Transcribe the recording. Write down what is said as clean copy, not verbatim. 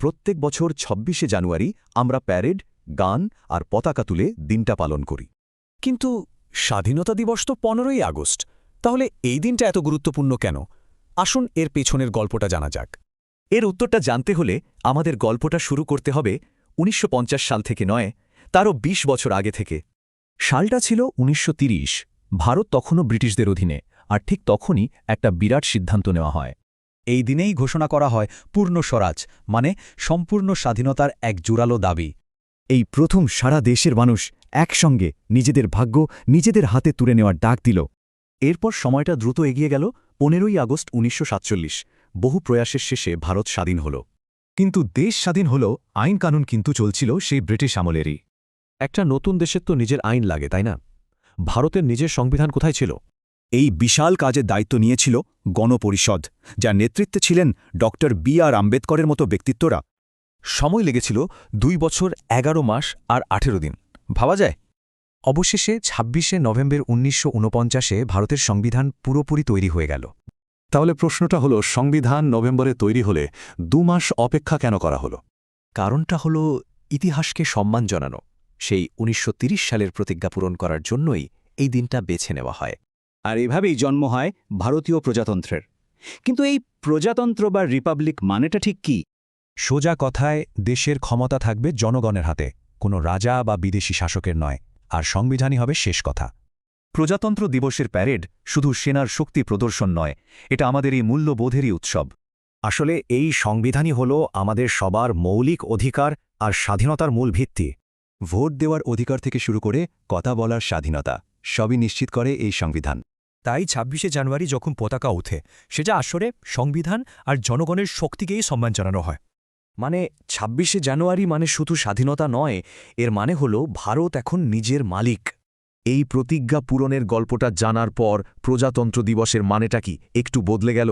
প্রত্যেক বছর ২৬শে জানুয়ারি আমরা প্যারেড, গান আর পতাকা তুলে দিনটা পালন করি। কিন্তু স্বাধীনতা দিবস তো ১৫ই আগস্ট, তাহলে এই দিনটা এত গুরুত্বপূর্ণ কেন? আসুন এর পেছনের গল্পটা জানা যাক। এর উত্তরটা জানতে হলে আমাদের গল্পটা শুরু করতে হবে ১৯৫০ সাল থেকে নয়, তারও ২০ বছর আগে থেকে। সালটা ছিল ১৯৩০। ভারত তখনও ব্রিটিশদের অধীনে, আর ঠিক তখনই একটা বিরাট সিদ্ধান্ত নেওয়া হয়। এই দিনেই ঘোষণা করা হয় পূর্ণ স্বরাজ, মানে সম্পূর্ণ স্বাধীনতার এক জোরালো দাবি। এই প্রথম সারা দেশের মানুষ একসঙ্গে নিজেদের ভাগ্য নিজেদের হাতে তুলে নেওয়ার ডাক দিল। এরপর সময়টা দ্রুত এগিয়ে গেল। ১৫ই আগস্ট ১৯৪৭। বহু প্রয়াসের শেষে ভারত স্বাধীন হল। কিন্তু দেশ স্বাধীন হল, আইন কানুন কিন্তু চলছিল সেই ব্রিটিশ আমলেরই। একটা নতুন দেশের তো নিজের আইন লাগে, তাই না? ভারতের নিজের সংবিধান কোথায় ছিল? এই বিশাল কাজের দায়িত্ব নিয়েছিল গণপরিষদ, যার নেতৃত্বে ছিলেন ডক্টর বি.আর. আম্বেদকরের মতো ব্যক্তিত্বরা। সময় লেগেছিল ২ বছর ১১ মাস আর ১৮ দিন। ভাবা যায়? অবশেষে ২৬শে নভেম্বর ১৯৪৯-এ ভারতের সংবিধান পুরোপুরি তৈরি হয়ে গেল। তাহলে প্রশ্নটা হলো, সংবিধান নভেম্বরে তৈরি হলে ২ মাস অপেক্ষা কেন করা হলো? কারণটা হল ইতিহাসকে সম্মান জানানো। সেই ১৯৩০ সালের প্রতিজ্ঞা পূরণ করার জন্যই এই দিনটা বেছে নেওয়া হয়। আর এভাবেই জন্ম হয় ভারতীয় প্রজাতন্ত্রের। কিন্তু এই প্রজাতন্ত্র বা রিপাবলিক মানেটা ঠিক কি? সোজা কথায়, দেশের ক্ষমতা থাকবে জনগণের হাতে, কোনো রাজা বা বিদেশি শাসকের নয়, আর সংবিধানই হবে শেষ কথা। প্রজাতন্ত্র দিবসের প্যারেড শুধু সেনার শক্তি প্রদর্শন নয়, এটা আমাদের এই মূল্যবোধেরই উৎসব। আসলে এই সংবিধানই হল আমাদের সবার মৌলিক অধিকার আর স্বাধীনতার মূল ভিত্তি। ভোট দেওয়ার অধিকার থেকে শুরু করে কথা বলার স্বাধীনতা, সবই নিশ্চিত করে এই সংবিধান। তাই ২৬শে জানুয়ারি যখন পতাকা ওঠে, সেটা আসলে সংবিধান আর জনগণের শক্তিকেই সম্মান জানানো হয়। মানে ২৬শে জানুয়ারি মানে শুধু স্বাধীনতা নয়, এর মানে হল ভারত এখন নিজের মালিক। এই প্রতিজ্ঞা পূরণের গল্পটা জানার পর প্রজাতন্ত্র দিবসের মানেটা কি একটু বদলে গেল?